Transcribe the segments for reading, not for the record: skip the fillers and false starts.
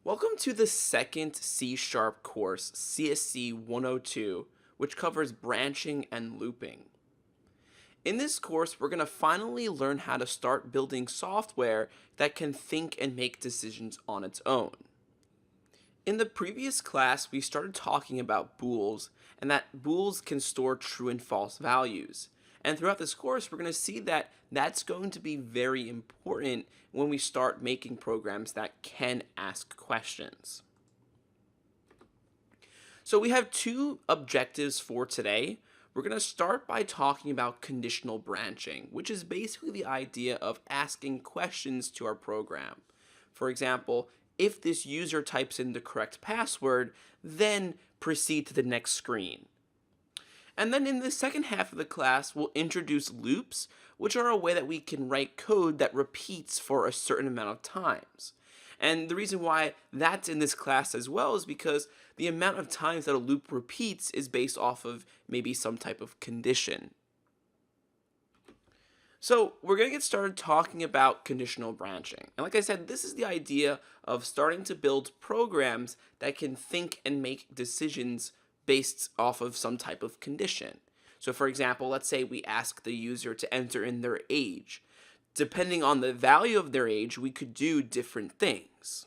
Welcome to the second C# course, CSC102, which covers branching and looping. In this course, we're going to finally learn how to start building software that can think and make decisions on its own. In the previous class, we started talking about bools, and that bools can store true and false values. And throughout this course, we're going to see that that's going to be very important when we start making programs that can ask questions. So we have two objectives for today. We're going to start by talking about conditional branching, which is basically the idea of asking questions to our program. For example, if this user types in the correct password, then proceed to the next screen. And then in the second half of the class, we'll introduce loops, which are a way that we can write code that repeats for a certain amount of times. And the reason why that's in this class as well is because the amount of times that a loop repeats is based off of maybe some type of condition. So we're going to get started talking about conditional branching. And like I said, this is the idea of starting to build programs that can think and make decisions based off of some type of condition. So for example, let's say we ask the user to enter in their age. Depending on the value of their age, we could do different things.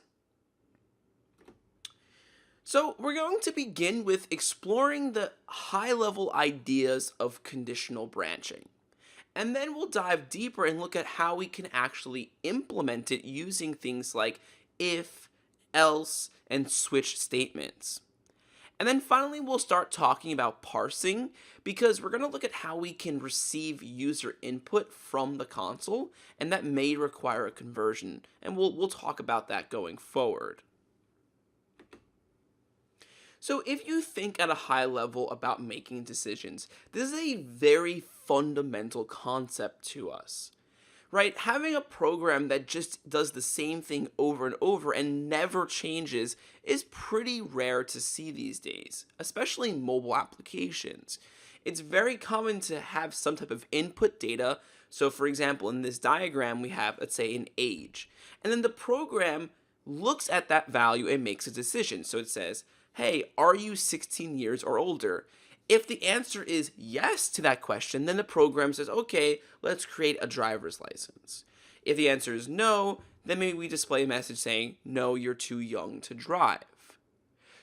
So we're going to begin with exploring the high-level ideas of conditional branching. And then we'll dive deeper and look at how we can actually implement it using things like if, else, and switch statements. And then finally, we'll start talking about parsing, because we're going to look at how we can receive user input from the console, and that may require a conversion, and we'll talk about that going forward. So if you think at a high level about making decisions, this is a very fundamental concept to us. Right? Having a program that just does the same thing over and over and never changes is pretty rare to see these days, especially in mobile applications. It's very common to have some type of input data. So for example, in this diagram, we have, let's say, an age. And then the program looks at that value and makes a decision. So it says, hey, are you 16 years or older? If the answer is yes to that question, then the program says, okay, let's create a driver's license. If the answer is no, then maybe we display a message saying, no, you're too young to drive.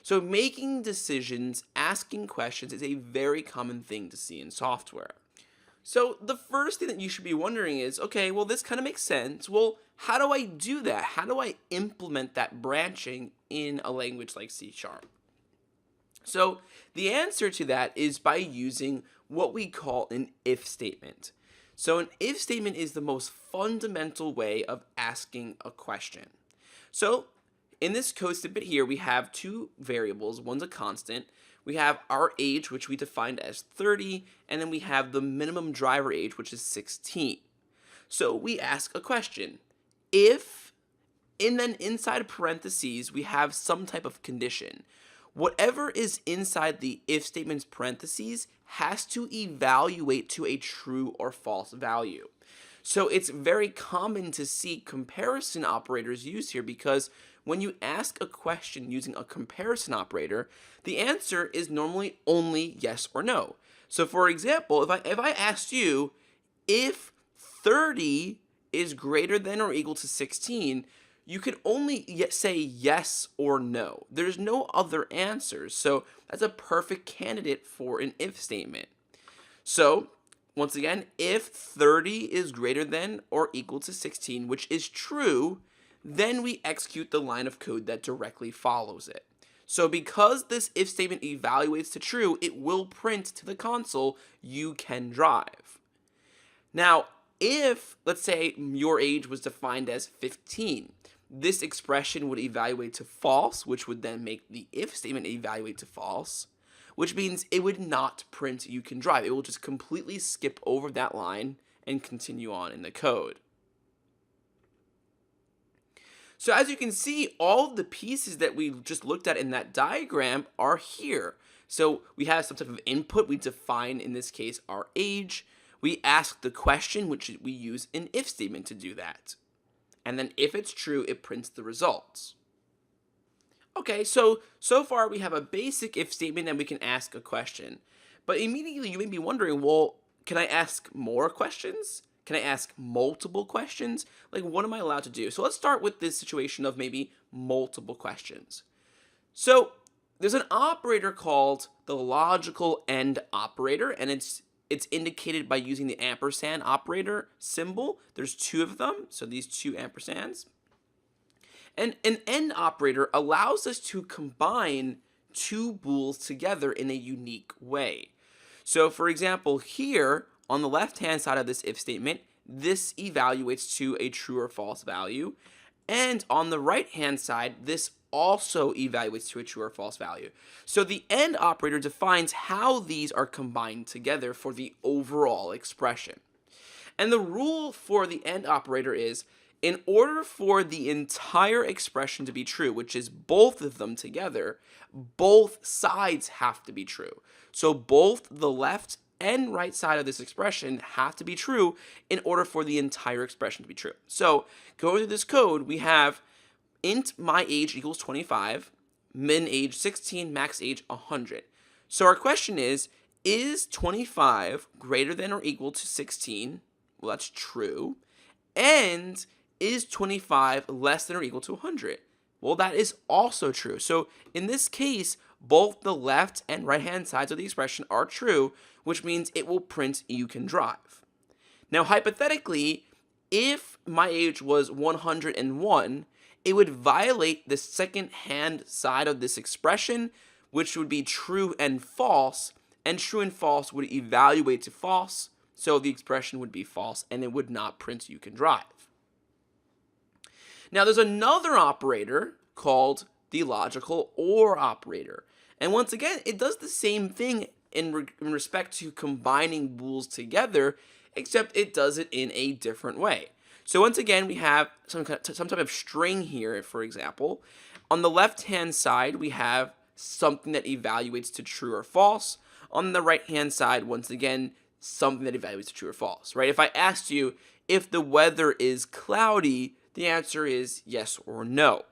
So making decisions, asking questions is a very common thing to see in software. So the first thing that you should be wondering is, okay, well, this kind of makes sense. Well, how do I do that? How do I implement that branching in a language like C#? So the answer to that is by using what we call an if statement. So an if statement is the most fundamental way of asking a question. So in this code snippet here, we have two variables. One's a constant. We have our age, which we defined as 30, and then we have the minimum driver age, which is 16. So we ask a question. If, and then inside parentheses, we have some type of condition. Whatever is inside the if statement's parentheses has to evaluate to a true or false value. So it's very common to see comparison operators used here, because when you ask a question using a comparison operator, the answer is normally only yes or no. So for example, if I asked you if 30 is greater than or equal to 16, you can only say yes or no. There's no other answers. So that's a perfect candidate for an if statement. So once again, if 30 is greater than or equal to 16, which is true, then we execute the line of code that directly follows it. So because this if statement evaluates to true, it will print to the console, you can drive. Now, if, let's say, your age was defined as 15, this expression would evaluate to false, which would then make the if statement evaluate to false, which means it would not print you can drive. It will just completely skip over that line and continue on in the code. So as you can see, all of the pieces that we just looked at in that diagram are here. So we have some type of input. We define, in this case, our age. we ask the question, which we use an if statement to do that. And then if it's true, it prints the results. Okay, so far we have a basic if statement and we can ask a question. But immediately you may be wondering, well, can I ask more questions? Can I ask multiple questions? Like, what am I allowed to do? So let's start with this situation of maybe multiple questions. So there's an operator called the logical AND operator, and it's indicated by using the ampersand operator symbol. There's two of them, so these two ampersands. And an AND operator allows us to combine two bools together in a unique way. So for example, here on the left-hand side of this if statement, this evaluates to a true or false value. And on the right-hand side, this also evaluates to a true or false value. So the AND operator defines how these are combined together for the overall expression. And the rule for the AND operator is, in order for the entire expression to be true, which is both of them together, both sides have to be true. So both the left and right side of this expression have to be true in order for the entire expression to be true. So going through this code, we have int my age equals 25, min age 16, max age 100. So our question is 25 greater than or equal to 16? Well, that's true. And is 25 less than or equal to 100? Well, that is also true. So in this case, both the left and right-hand sides of the expression are true, which means it will print you can drive. Now, hypothetically, if my age was 101, it would violate the second-hand side of this expression, which would be true and false, and true and false would evaluate to false, so the expression would be false, and it would not print you can drive. Now, there's another operator called the logical OR operator. And once again, it does the same thing in respect to combining bools together, except it does it in a different way. So once again, we have some type of string here, for example. On the left-hand side, we have something that evaluates to true or false. On the right-hand side, once again, something that evaluates to true or false, right? If I asked you if the weather is cloudy, the answer is yes or no.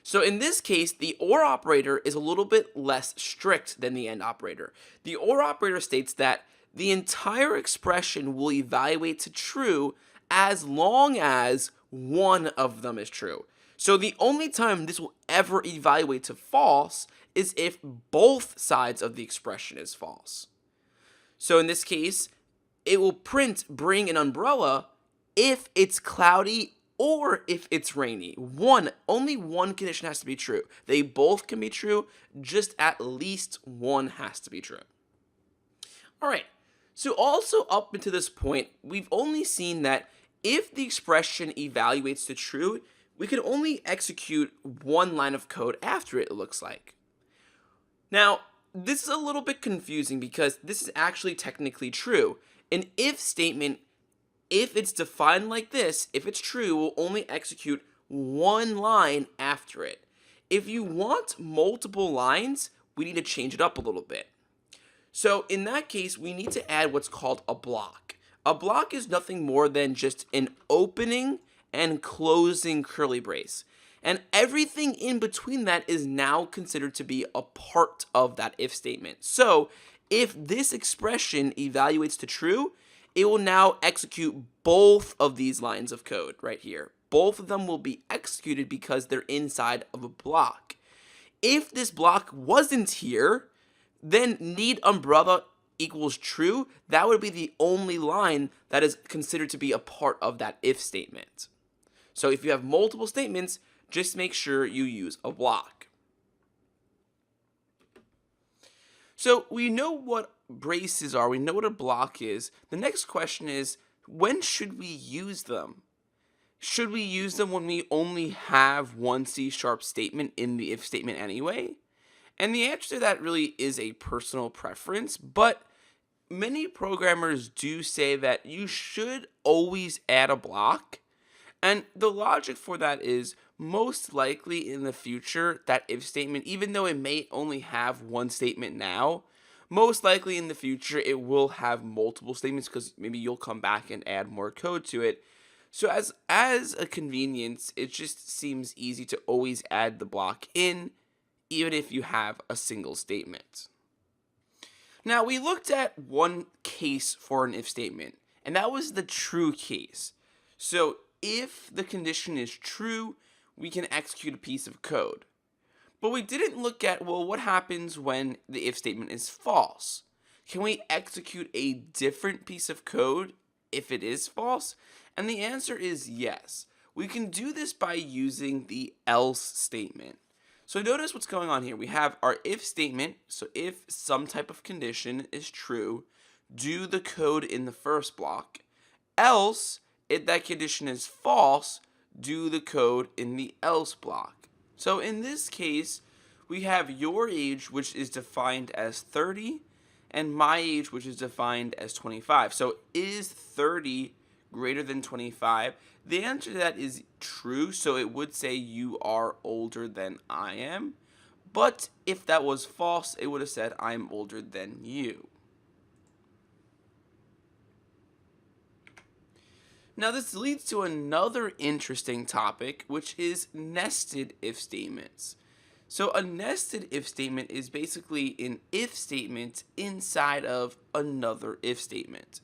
So in this case, the OR operator is a little bit less strict than the AND operator. The OR operator states that the entire expression will evaluate to true as long as one of them is true. So the only time this will ever evaluate to false is if both sides of the expression is false. So in this case, it will print bring an umbrella if it's cloudy or if it's rainy. Only one condition has to be true. They both can be true, just at least one has to be true. All right, so also up until this point, we've only seen that if the expression evaluates to true, we can only execute one line of code after it looks like. Now, this is a little bit confusing because this is actually technically true. An if statement, if it's defined like this, if it's true, will only execute one line after it. If you want multiple lines, we need to change it up a little bit. So in that case, we need to add what's called a block. A block is nothing more than just an opening and closing curly brace. And everything in between that is now considered to be a part of that if statement. So if this expression evaluates to true, it will now execute both of these lines of code right here. Both of them will be executed because they're inside of a block. If this block wasn't here, then need umbrella equals true. That would be the only line that is considered to be a part of that if statement. So if you have multiple statements, just make sure you use a block. So we know what braces are, we know what a block is. The next question is, when should we use them? Should we use them when we only have one C# statement in the if statement anyway? And the answer to that really is a personal preference, but many programmers do say that you should always add a block. And the logic for that is most likely in the future, that if statement, even though it may only have one statement now, Most likely in the future, it will have multiple statements because maybe you'll come back and add more code to it. So as a convenience, it just seems easy to always add the block in, even if you have a single statement. Now, we looked at one case for an if statement, and that was the true case. So if the condition is true, we can execute a piece of code. But we didn't look at, well, what happens when the if statement is false? Can we execute a different piece of code if it is false? And the answer is yes. We can do this by using the else statement. So notice what's going on here. We have our if statement. So if some type of condition is true, do the code in the first block. Else, if that condition is false, do the code in the else block. So in this case, we have your age, which is defined as 30, and my age, which is defined as 25. So is 30 greater than 25? The answer to that is true, so it would say you are older than I am. But if that was false, it would have said I'm older than you. Now this leads to another interesting topic, which is nested if statements. So a nested if statement is basically an if statement inside of another if statement.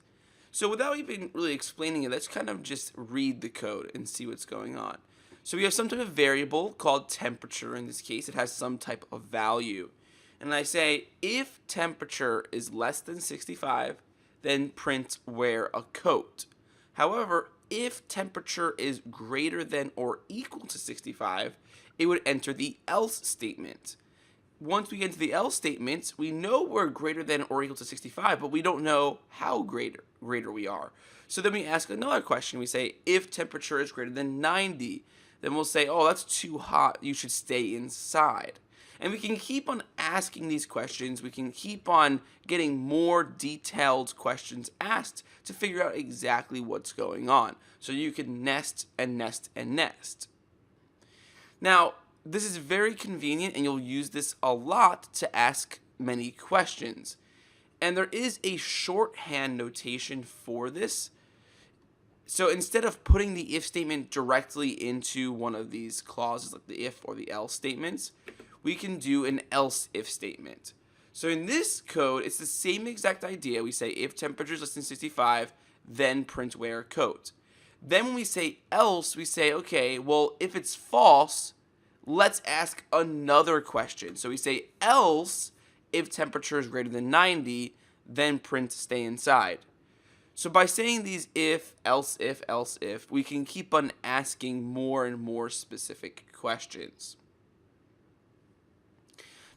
So without even really explaining it, let's kind of just read the code and see what's going on. So we have some type of variable called temperature. In this case, it has some type of value. And I say, if temperature is less than 65, then print wear a coat. However, if temperature is greater than or equal to 65, it would enter the else statement. Once we get into the else statement, we know we're greater than or equal to 65, but we don't know how greater we are. So then we ask another question. We say, if temperature is greater than 90, then we'll say, oh, that's too hot. You should stay inside. And we can keep on asking these questions. We can keep on getting more detailed questions asked to figure out exactly what's going on. So you can nest and nest and nest. Now, this is very convenient, and you'll use this a lot to ask many questions. And there is a shorthand notation for this. So instead of putting the if statement directly into one of these clauses, like the if or the else statements, we can do an else if statement. So in this code, it's the same exact idea. We say if temperature is less than 65, then print wear coat. Then when we say else, we say, okay, well, if it's false, let's ask another question. So we say else, if temperature is greater than 90, then print stay inside. So by saying these if, else if, we can keep on asking more and more specific questions.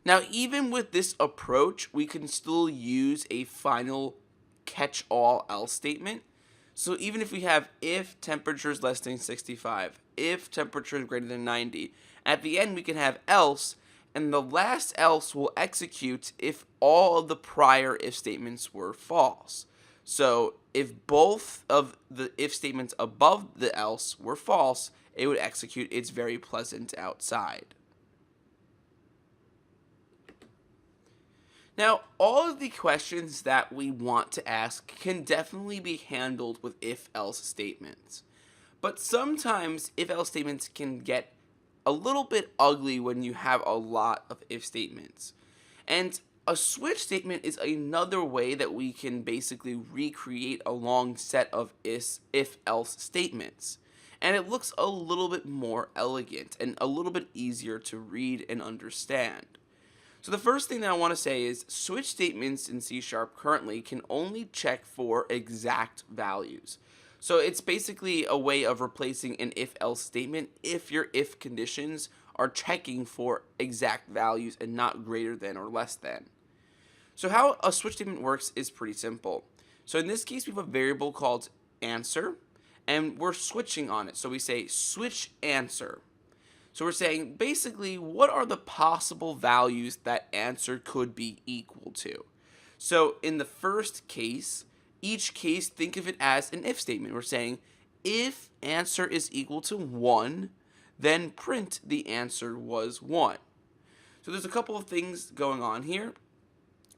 Now, even with this approach, we can still use a final catch-all else statement. So even if we have if temperature is less than 65, if temperature is greater than 90, at the end we can have else, and the last else will execute if all of the prior if statements were false. So if both of the if statements above the else were false, it would execute it's very pleasant outside. Now, all of the questions that we want to ask can definitely be handled with if-else statements. But sometimes if-else statements can get a little bit ugly when you have a lot of if statements. And a switch statement is another way that we can basically recreate a long set of if-else statements. And it looks a little bit more elegant and a little bit easier to read and understand. So the first thing that I want to say is switch statements in C# currently can only check for exact values. So it's basically a way of replacing an if-else statement if your if conditions are checking for exact values and not greater than or less than. So how a switch statement works is pretty simple. So in this case, we have a variable called answer, and we're switching on it. So we say switch answer. So we're saying, basically, what are the possible values that answer could be equal to? So in the first case, each case, think of it as an if statement. We're saying, if answer is equal to 1, then print the answer was 1. So there's a couple of things going on here.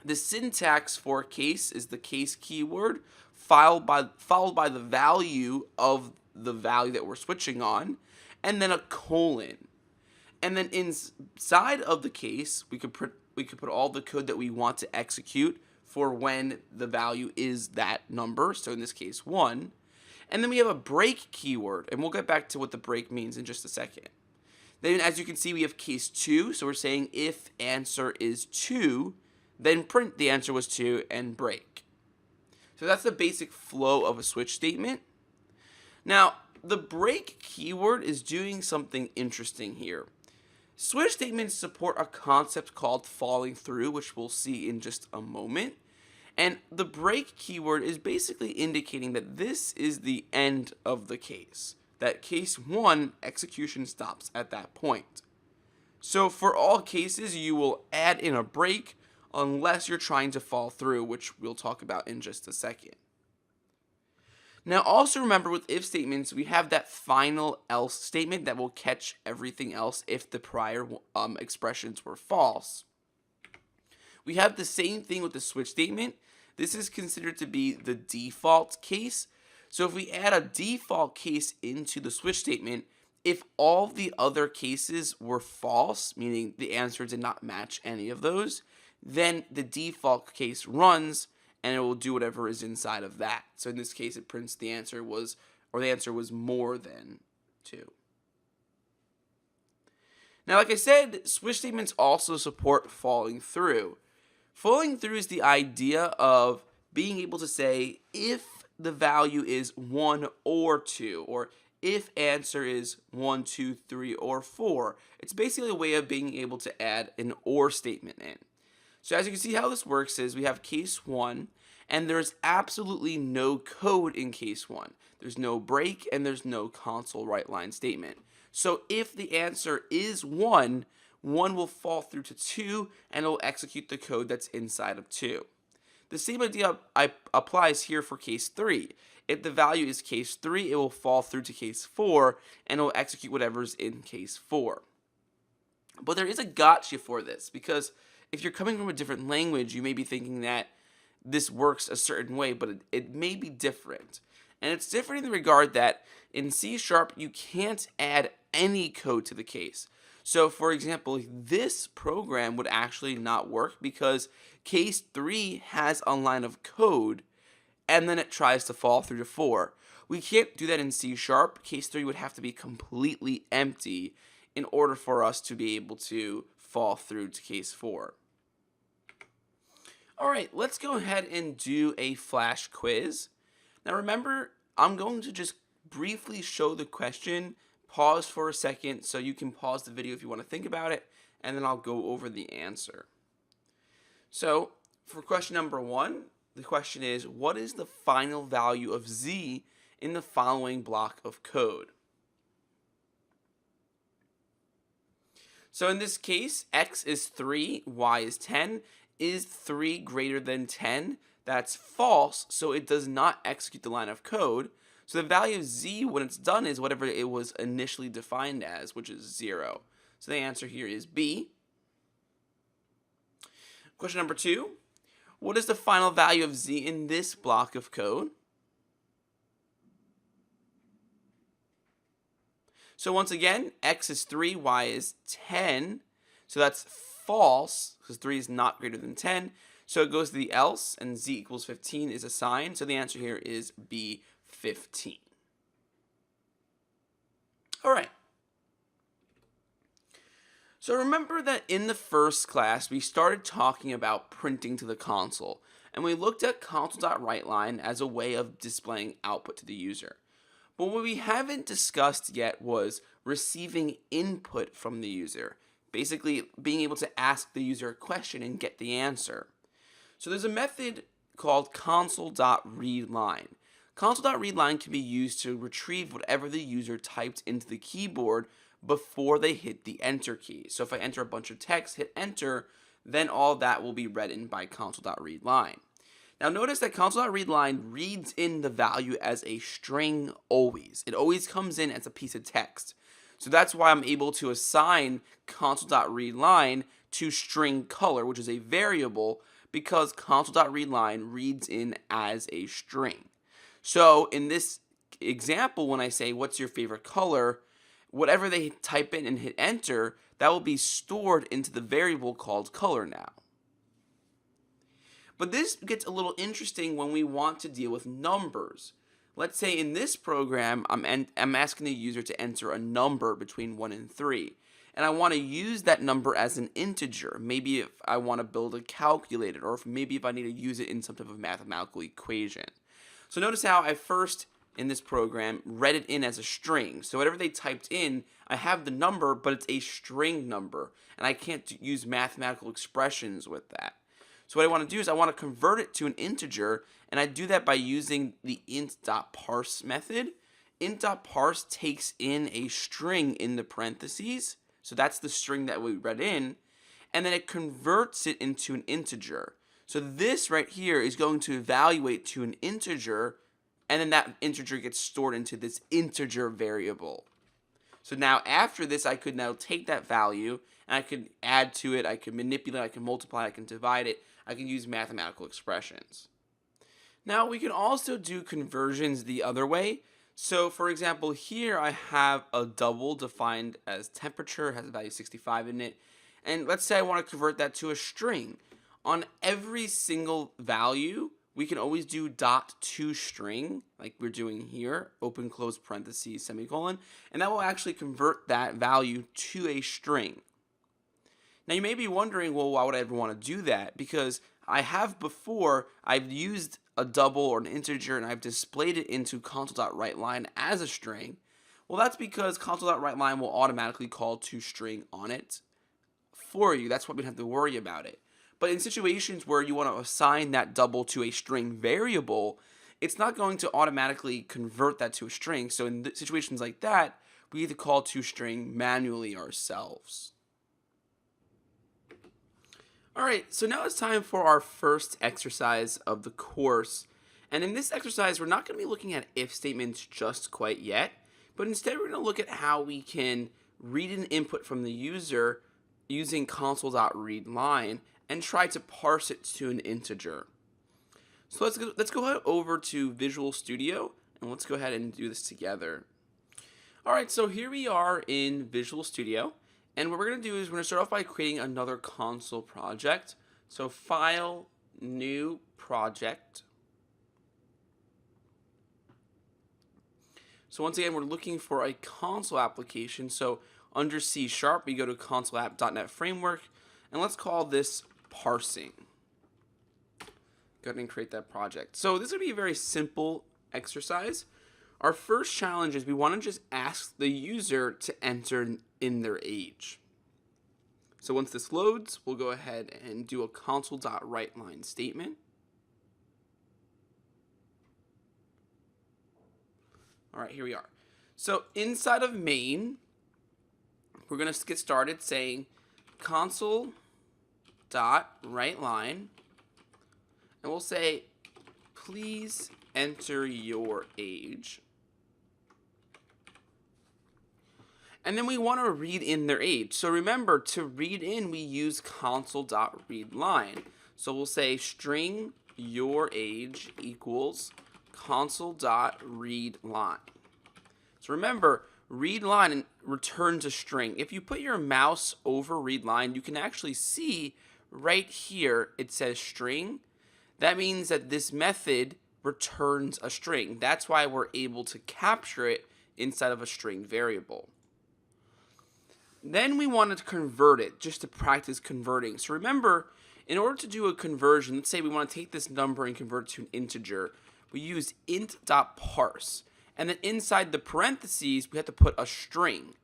The syntax for case is the case keyword followed by the value of the value that we're switching on, and then a colon. And then inside of the case, we could put all the code that we want to execute for when the value is that number. So in this case, 1. And then we have a break keyword, and we'll get back to what the break means in just a second. Then, as you can see, we have case 2. So we're saying if answer is 2, then print the answer was 2 and break. So that's the basic flow of a switch statement. Now, the break keyword is doing something interesting here. Switch statements support a concept called falling through, which we'll see in just a moment. And the break keyword is basically indicating that this is the end of the case. That case 1, execution stops at that point. So for all cases, you will add in a break unless you're trying to fall through, which we'll talk about in just a second. Now also remember, with if statements, we have that final else statement that will catch everything else if the prior expressions were false. We have the same thing with the switch statement. This is considered to be the default case. So if we add a default case into the switch statement, if all the other cases were false, meaning the answer did not match any of those, then the default case runs and it will do whatever is inside of that. So in this case, it prints the answer was more than 2. Now, like I said, switch statements also support falling through. Falling through is the idea of being able to say if the value is 1 or 2, or if answer is 1, 2, 3, or 4. It's basically a way of being able to add an or statement in. So as you can see, how this works is we have case 1, and there's absolutely no code in case 1. There's no break, and there's no console write line statement. So if the answer is 1, 1 will fall through to 2, and it will execute the code that's inside of 2. The same idea applies here for case 3. If the value is case 3, it will fall through to case 4, and it will execute whatever's in case 4. But there is a gotcha for this, because if you're coming from a different language, you may be thinking that this works a certain way, but it may be different. And it's different in the regard that in C# you can't add any code to the case. So for example, this program would actually not work because case 3 has a line of code and then it tries to fall through to 4. We can't do that in C#. Case 3 would have to be completely empty in order for us to be able to fall through to case 4. Alright, let's go ahead and do a flash quiz. Now remember, I'm going to just briefly show the question, pause for a second so you can pause the video if you want to think about it, and then I'll go over the answer. So, for question number 1, the question is, what is the final value of z in the following block of code? So in this case, x is 3, y is 10. Is 3 greater than 10? That's false, so it does not execute the line of code. So the value of z when it's done is whatever it was initially defined as, which is 0. So the answer here is B. Question number 2. What is the final value of z in this block of code? So once again, x is 3, y is 10. So that's false, because 3 is not greater than 10. So it goes to the else, and z equals 15 is assigned. So the answer here is B, 15. All right. So remember that in the first class, we started talking about printing to the console. And we looked at console.writeLine as a way of displaying output to the user. But what we haven't discussed yet was receiving input from the user. Basically, being able to ask the user a question and get the answer. So there's a method called console.readLine. Console.readLine can be used to retrieve whatever the user typed into the keyboard before they hit the enter key. So if I enter a bunch of text, hit enter, then all that will be read in by console.readLine. Now notice that console.readLine reads in the value as a string always. It always comes in as a piece of text. So that's why I'm able to assign console.readLine to string color, which is a variable, because console.readLine reads in as a string. So in this example, when I say, what's your favorite color, whatever they type in and hit enter, that will be stored into the variable called color now. But this gets a little interesting when we want to deal with numbers. Let's say in this program, I'm asking the user to enter a number between 1 and 3. And I want to use that number as an integer. Maybe if I want to build a calculator, or maybe if I need to use it in some type of mathematical equation. So notice how I first, in this program, read it in as a string. So whatever they typed in, I have the number, but it's a string number. And I can't use mathematical expressions with that. So what I want to do is I want to convert it to an integer, and I do that by using the int.parse method. Int.parse takes in a string in the parentheses, so that's the string that we read in, and then it converts it into an integer. So this right here is going to evaluate to an integer, and then that integer gets stored into this integer variable. So now after this, I could now take that value, and I could add to it, I could manipulate, I can multiply, I can divide it, I can use mathematical expressions. Now we can also do conversions the other way. So for example, here I have a double defined as temperature, has a value 65 in it, and let's say I want to convert that to a string. On every single value, we can always do .toString, like we're doing here, open close parentheses, semicolon, and that will actually convert that value to a string. Now you may be wondering, well, why would I ever want to do that? Because I've used a double or an integer and I've displayed it into console.writeLine as a string. Well, that's because console.writeLine will automatically call ToString on it for you. That's why we don't have to worry about it. But in situations where you want to assign that double to a string variable, it's not going to automatically convert that to a string. So in situations like that, we need to call ToString manually ourselves. Alright, so now it's time for our first exercise of the course. And in this exercise, we're not going to be looking at if statements just quite yet, but instead we're going to look at how we can read an input from the user using console.readLine and try to parse it to an integer. So let's go ahead over to Visual Studio, and let's go ahead and do this together. Alright, so here we are in Visual Studio. And what we're going to do is we're going to start off by creating another console project. So File, New Project. So once again, we're looking for a console application. So under C#, we go to consoleapp.net framework, and let's call this parsing. Go ahead and create that project. So this is going to be a very simple exercise. Our first challenge is we want to just ask the user to enter in their age. So once this loads, we'll go ahead and do a console.writeLine statement. All right, here we are. So inside of main, we're going to get started saying console.writeLine, and we'll say, please enter your age. And then we want to read in their age. So remember, to read in, we use console.readLine. So we'll say string your age equals console.readLine. So remember, readLine returns a string. If you put your mouse over readLine, you can actually see right here it says string. That means that this method returns a string. That's why we're able to capture it inside of a string variable. Then we wanted to convert it, just to practice converting. So remember, in order to do a conversion, let's say we want to take this number and convert it to an integer, we use int.parse. And then inside the parentheses, we have to put a string.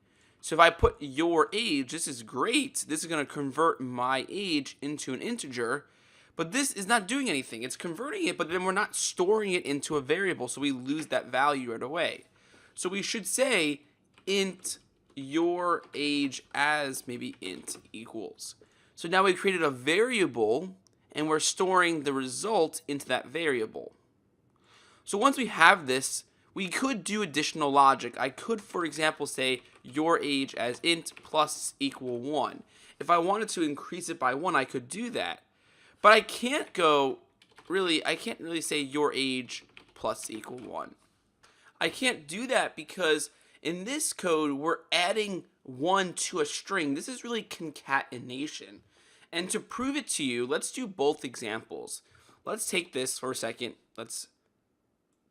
So if I put your age, this is great. This is going to convert my age into an integer. But this is not doing anything. It's converting it, but then we're not storing it into a variable, so we lose that value right away. So we should say int your age as maybe int equals. So now we created a variable, and we're storing the result into that variable. So once we have this, we could do additional logic. I could, for example, say your age as int plus equal 1. If I wanted to increase it by 1, I could do that. But I can't really say your age plus equal 1. I can't do that because in this code, we're adding 1 to a string. This is really concatenation. And to prove it to you, let's do both examples. Let's take this for a second. Let's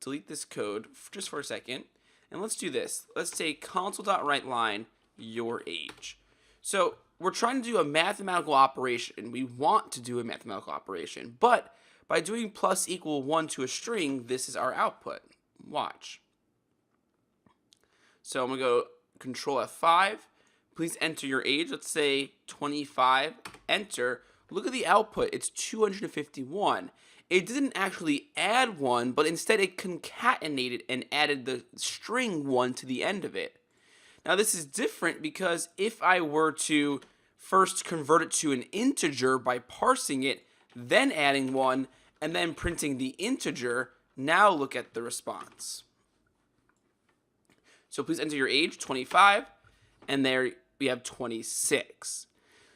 delete this code just for a second. And let's do this. Let's say console.writeLine your age. So we're trying to do a mathematical operation. We want to do a mathematical operation. But by doing plus equal 1 to a string, this is our output. Watch. So I'm going to go Control F5. Please enter your age. Let's say 25. Enter. Look at the output. It's 251. It didn't actually add 1, but instead it concatenated and added the string 1 to the end of it. Now this is different because if I were to first convert it to an integer by parsing it, then adding 1, and then printing the integer, now look at the response. So please enter your age, 25, and there we have 26.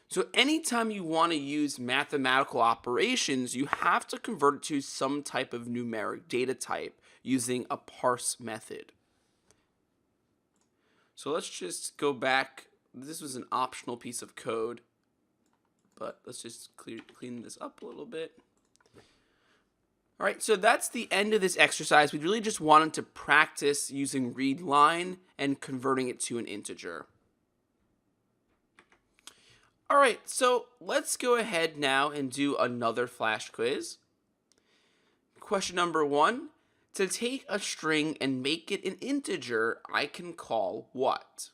So anytime you want to use mathematical operations, you have to convert it to some type of numeric data type using a parse method. So let's just go back. This was an optional piece of code, but let's just clean this up a little bit. All right, so that's the end of this exercise. We really just wanted to practice using readline and converting it to an integer. All right, so let's go ahead now and do another flash quiz. Question number 1. To take a string and make it an integer, I can call what?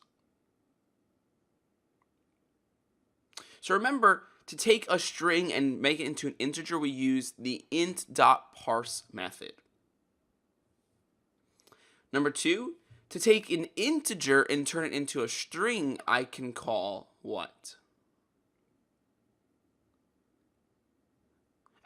So remember, to take a string and make it into an integer, we use the int.parse method. Number 2, to take an integer and turn it into a string, I can call what?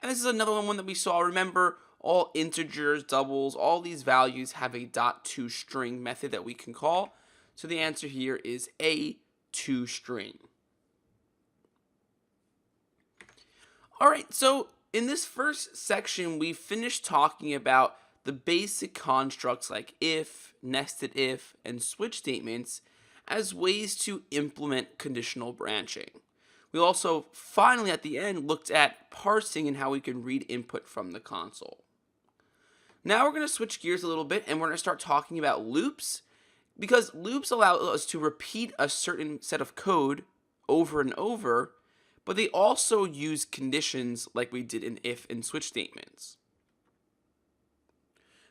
And this is another one that we saw. Remember, all integers, doubles, all these values have a .toString method that we can call. So the answer here is a toString. All right, so in this first section, we finished talking about the basic constructs like if, nested if, and switch statements as ways to implement conditional branching. We also finally at the end looked at parsing and how we can read input from the console. Now we're going to switch gears a little bit and we're going to start talking about loops, because loops allow us to repeat a certain set of code over and over, but they also use conditions like we did in if and switch statements.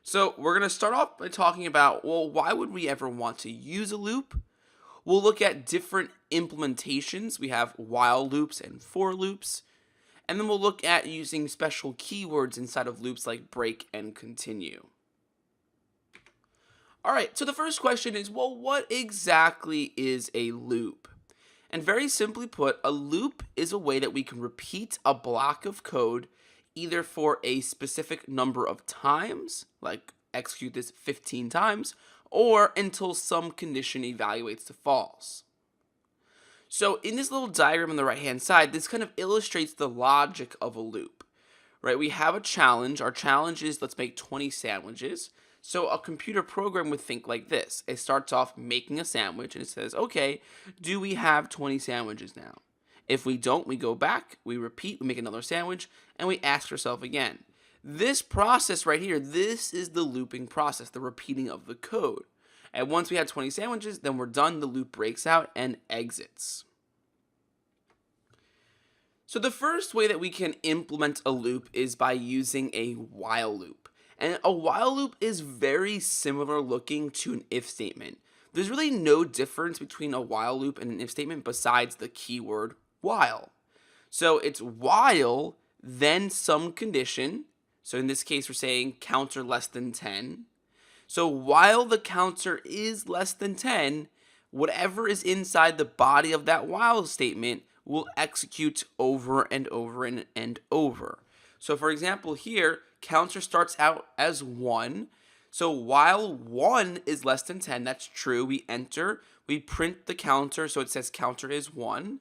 So we're going to start off by talking about, well, why would we ever want to use a loop? We'll look at different implementations. We have while loops and for loops. And then we'll look at using special keywords inside of loops like break and continue. All right, so the first question is, well, what exactly is a loop? And very simply put, a loop is a way that we can repeat a block of code either for a specific number of times, like execute this 15 times, or until some condition evaluates to false. So in this little diagram on the right hand side, this kind of illustrates the logic of a loop, right? We have a challenge. Our challenge is let's make 20 sandwiches. So a computer program would think like this. It starts off making a sandwich and it says, okay, do we have 20 sandwiches now? If we don't, we go back, we repeat, we make another sandwich, and we ask ourselves again. This process right here, this is the looping process, the repeating of the code. And once we have 20 sandwiches, then we're done, the loop breaks out and exits. So the first way that we can implement a loop is by using a while loop. And a while loop is very similar looking to an if statement. There's really no difference between a while loop and an if statement besides the keyword while. So it's while, then some condition. So in this case, we're saying counter less than 10. So while the counter is less than 10, whatever is inside the body of that while statement will execute over and over and over. So for example here, counter starts out as 1. So while 1 is less than 10, that's true, we enter, we print the counter, so it says counter is 1.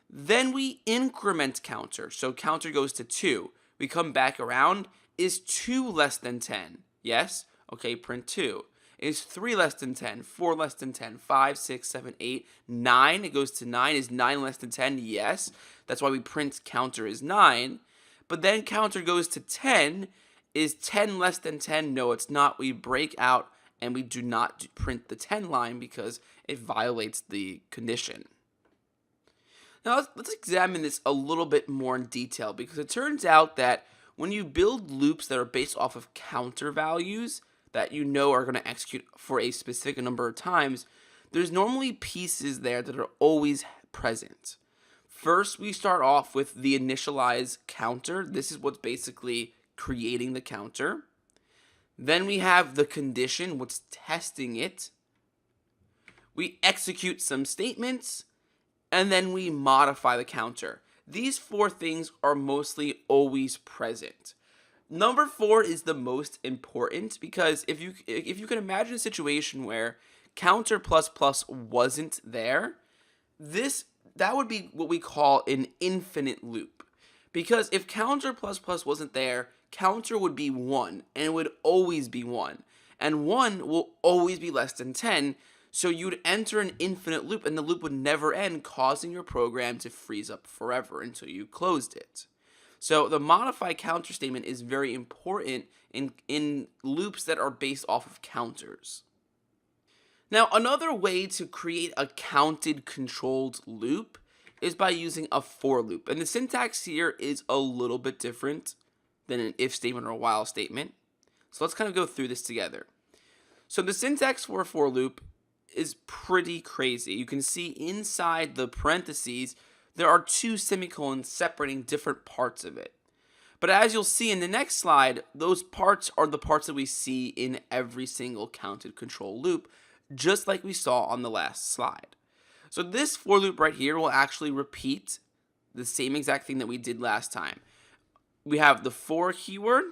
Then we increment counter. So counter goes to 2. We come back around. Is 2 less than 10? Yes. Okay, print 2. Is 3 less than 10? 4 less than 10? 5, 6, 7, 8, 9. It goes to 9. Is 9 less than 10? Yes. That's why we print counter is 9. But then counter goes to 10. Is 10 less than 10? No, it's not. We break out and we do not print the 10 line because it violates the condition. Now let's examine this a little bit more in detail, because it turns out that when you build loops that are based off of counter values that you know are going to execute for a specific number of times, there's normally pieces there that are always present. First, we start off with the initialize counter. This is what's basically creating the counter. Then we have the condition, what's testing it. We execute some statements, and then we modify the counter. These 4 things are mostly always present. Number 4 is the most important, because if you can imagine a situation where counter plus plus wasn't there, that would be what we call an infinite loop. Because if counter plus plus wasn't there, counter would be 1, and it would always be 1. And 1 will always be less than 10, so you'd enter an infinite loop, and the loop would never end, causing your program to freeze up forever until you closed it. So the modify counter statement is very important in loops that are based off of counters. Now, another way to create a counted controlled loop is by using a for loop. And the syntax here is a little bit different than an if statement or a while statement. So let's kind of go through this together. So the syntax for a for loop is pretty crazy. You can see inside the parentheses, there are 2 semicolons separating different parts of it. But as you'll see in the next slide, those parts are the parts that we see in every single counted control loop, just like we saw on the last slide. So this for loop right here will actually repeat the same exact thing that we did last time. We have the for keyword,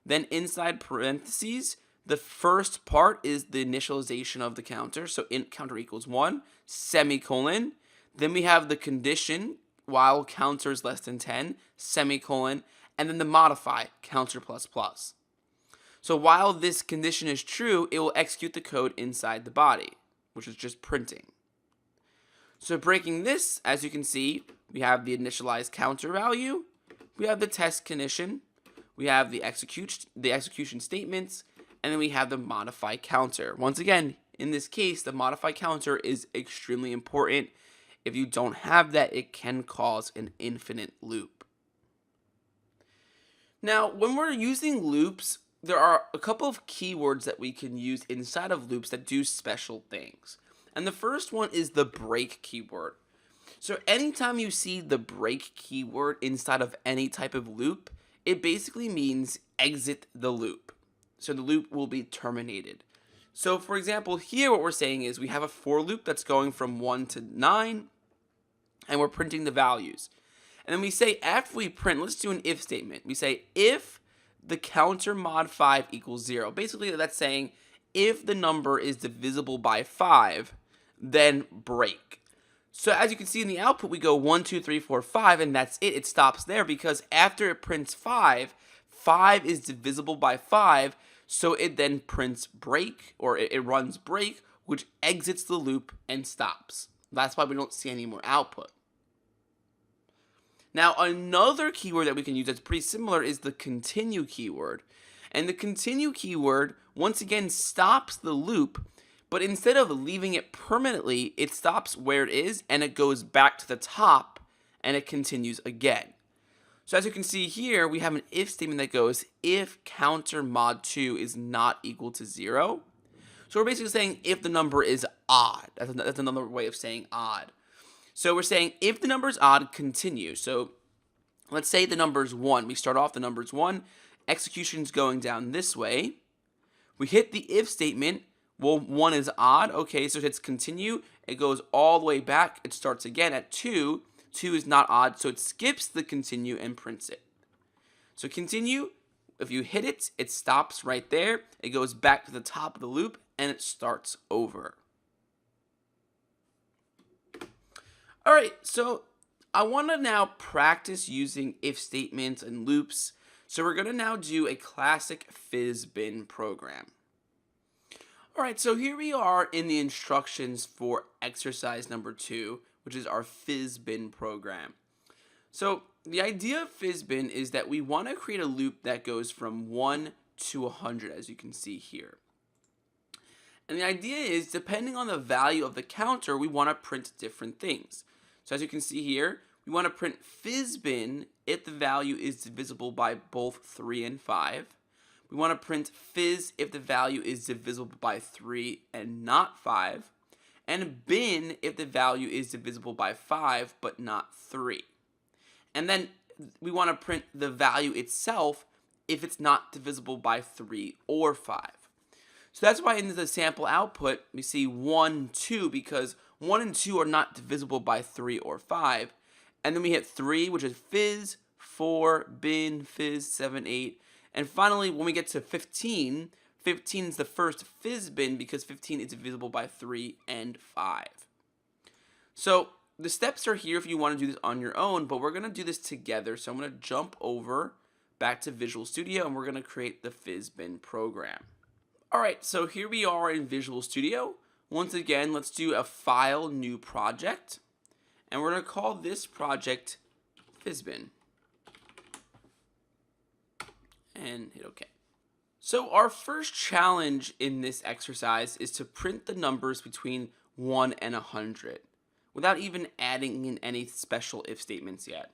then inside parentheses, the first part is the initialization of the counter, so int counter equals 1, semicolon. Then we have the condition, while counter is less than 10, semicolon, and then the modify, counter plus plus. So while this condition is true, it will execute the code inside the body, which is just printing. So breaking this, as you can see, we have the initialized counter value, we have the test condition, we have the execution statements, and then we have the modify counter. Once again, in this case, the modify counter is extremely important. If you don't have that, it can cause an infinite loop. Now, when we're using loops, there are a couple of keywords that we can use inside of loops that do special things. And the first one is the break keyword. So anytime you see the break keyword inside of any type of loop, it basically means exit the loop. So the loop will be terminated. So for example, here what we're saying is we have a for loop that's going from 1 to 9, and we're printing the values. And then we say after we print, let's do an if statement. We say if the counter mod 5 equals 0. Basically that's saying if the number is divisible by 5, then break. So as you can see in the output, we go 1, 2, 3, 4, 5, and that's it. It stops there because after it prints 5, 5 is divisible by 5, so it then prints break, or it runs break, which exits the loop and stops. That's why we don't see any more output. Now, another keyword that we can use that's pretty similar is the continue keyword. And the continue keyword, once again, stops the loop, but instead of leaving it permanently, it stops where it is, and it goes back to the top, and it continues again. So as you can see here, we have an if statement that goes, if counter mod 2 is not equal to 0. So we're basically saying if the number is odd. That's another way of saying odd. So we're saying if the number is odd, continue. So let's say the number is 1. We start off the number is 1. Execution's going down this way. We hit the if statement. Well, 1 is odd. Okay, so it hits continue. It goes all the way back. It starts again at 2. 2 is not odd, so it skips the continue and prints it. So continue, if you hit it, it stops right there. It goes back to the top of the loop, and it starts over. All right, so I want to now practice using if statements and loops. So we're going to now do a classic fizzbin program. All right, so here we are in the instructions for exercise number 2, which is our fizzbin program. So the idea of fizzbin is that we want to create a loop that goes from 1 to 100, as you can see here. And the idea is, depending on the value of the counter, we want to print different things. So as you can see here, we want to print fizzbin if the value is divisible by both 3 and 5. We want to print fizz if the value is divisible by 3 and not 5. And bin if the value is divisible by 5 but not 3. And then we want to print the value itself if it's not divisible by 3 or 5. So that's why in the sample output we see 1, 2, because 1 and 2 are not divisible by 3 or 5. And then we hit 3, which is fizz, 4, bin, fizz, 7, 8. And finally, when we get to 15, 15 is the first fizzbin because 15 is divisible by 3 and 5. So the steps are here if you want to do this on your own, but we're going to do this together. So I'm going to jump over back to Visual Studio and we're going to create the fizzbin program. Alright, so here we are in Visual Studio. Once again, let's do a File, New Project. And we're going to call this project fizzbin. And hit OK. So our first challenge in this exercise is to print the numbers between 1 and 100 without even adding in any special if statements yet.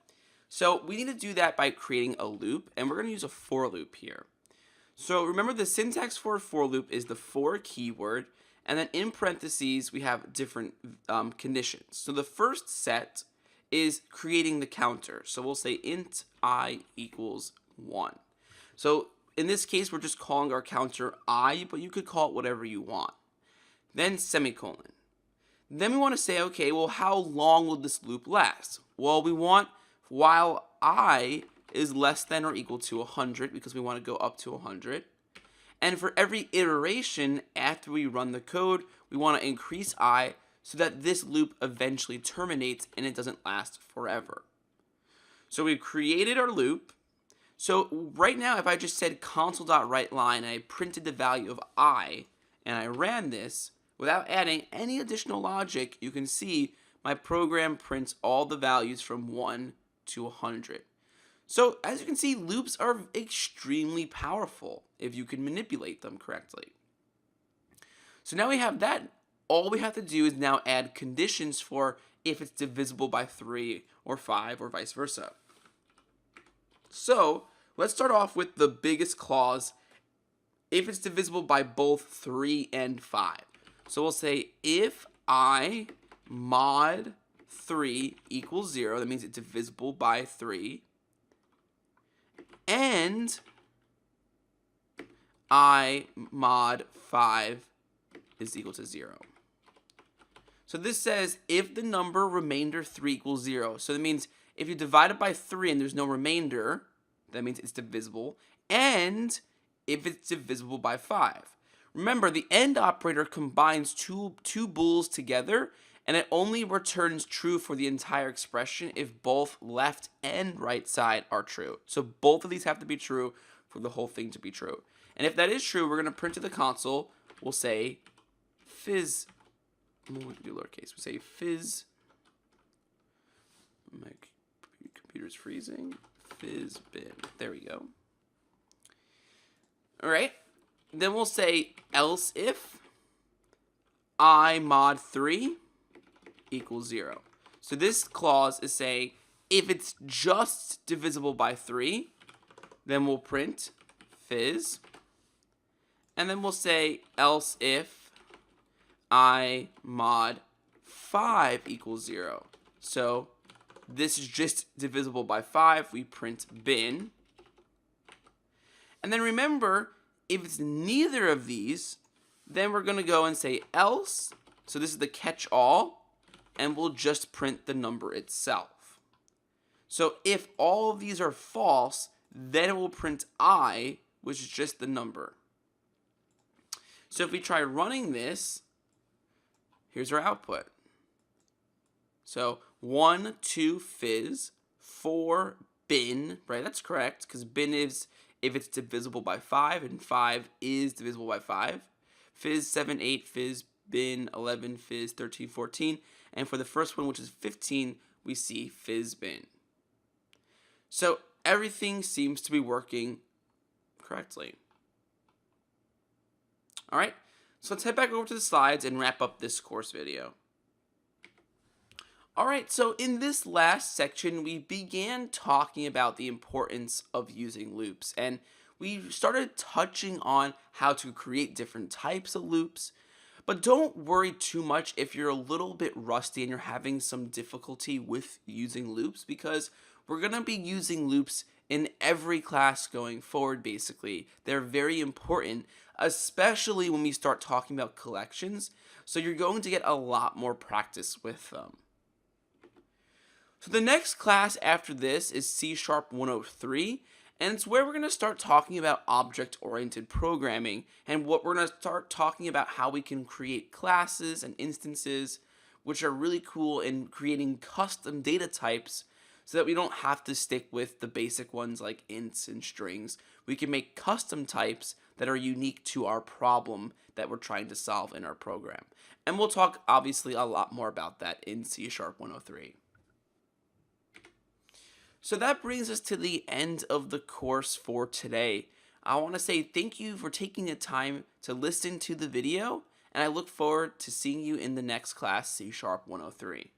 So we need to do that by creating a loop, and we're going to use a for loop here. So remember, the syntax for a for loop is the for keyword, and then in parentheses we have different conditions. So the first set is creating the counter. So we'll say int I equals 1. So in this case, we're just calling our counter I, but you could call it whatever you want. Then semicolon. Then we want to say, okay, well, how long will this loop last? Well, we want while I is less than or equal to 100, because we want to go up to 100. And for every iteration after we run the code, we want to increase I so that this loop eventually terminates and it doesn't last forever. So we've created our loop. So right now, if I just said console.writeLine and I printed the value of I and I ran this without adding any additional logic, you can see my program prints all the values from 1 to 100. So as you can see, loops are extremely powerful if you can manipulate them correctly. So now we have that. All we have to do is now add conditions for if it's divisible by 3 or 5 or vice versa. So let's start off with the biggest clause, if it's divisible by both 3 and 5. So we'll say if I mod 3 equals 0, that means it's divisible by 3, and I mod 5 is equal to 0. So this says if the number remainder 3 equals 0. So that means if you divide it by 3 and there's no remainder, that means it's divisible. And if it's divisible by 5. Remember, the AND operator combines two bools together, and it only returns true for the entire expression if both left and right side are true. So both of these have to be true for the whole thing to be true. And if that is true, we're going to print to the console. We'll say fizz. We'll do lowercase. We'll say fizz. My computer's freezing. Fizzbin. There we go. All right. Then we'll say else if I mod 3 equals 0. So this clause is saying if it's just divisible by 3, then we'll print fizz. And then we'll say else if I mod 5 equals 0. So this is just divisible by 5. We print bin. And then remember, if it's neither of these, then we're going to go and say else. So this is the catch-all, and we'll just print the number itself. So if all of these are false, then it will print I, which is just the number. So if we try running this, here's our output. So 1, 2, fizz, 4, bin, right? That's correct, because bin is if it's divisible by 5, and 5 is divisible by 5. Fizz 7, 8, fizz, bin 11, fizz 13, 14. And for the first one, which is 15, we see fizz bin. So everything seems to be working correctly. All right, so let's head back over to the slides and wrap up this course video. All right, so in this last section, we began talking about the importance of using loops, and we started touching on how to create different types of loops. But don't worry too much if you're a little bit rusty and you're having some difficulty with using loops, because we're going to be using loops in every class going forward, basically. They're very important, especially when we start talking about collections, so you're going to get a lot more practice with them. So the next class after this is C#103, and it's where we're going to start talking about object-oriented programming, and what we're going to start talking about how we can create classes and instances, which are really cool in creating custom data types so that we don't have to stick with the basic ones like ints and strings. We can make custom types that are unique to our problem that we're trying to solve in our program. And we'll talk obviously a lot more about that in C#103. So that brings us to the end of the course for today. I want to say thank you for taking the time to listen to the video, and I look forward to seeing you in the next class, C#103.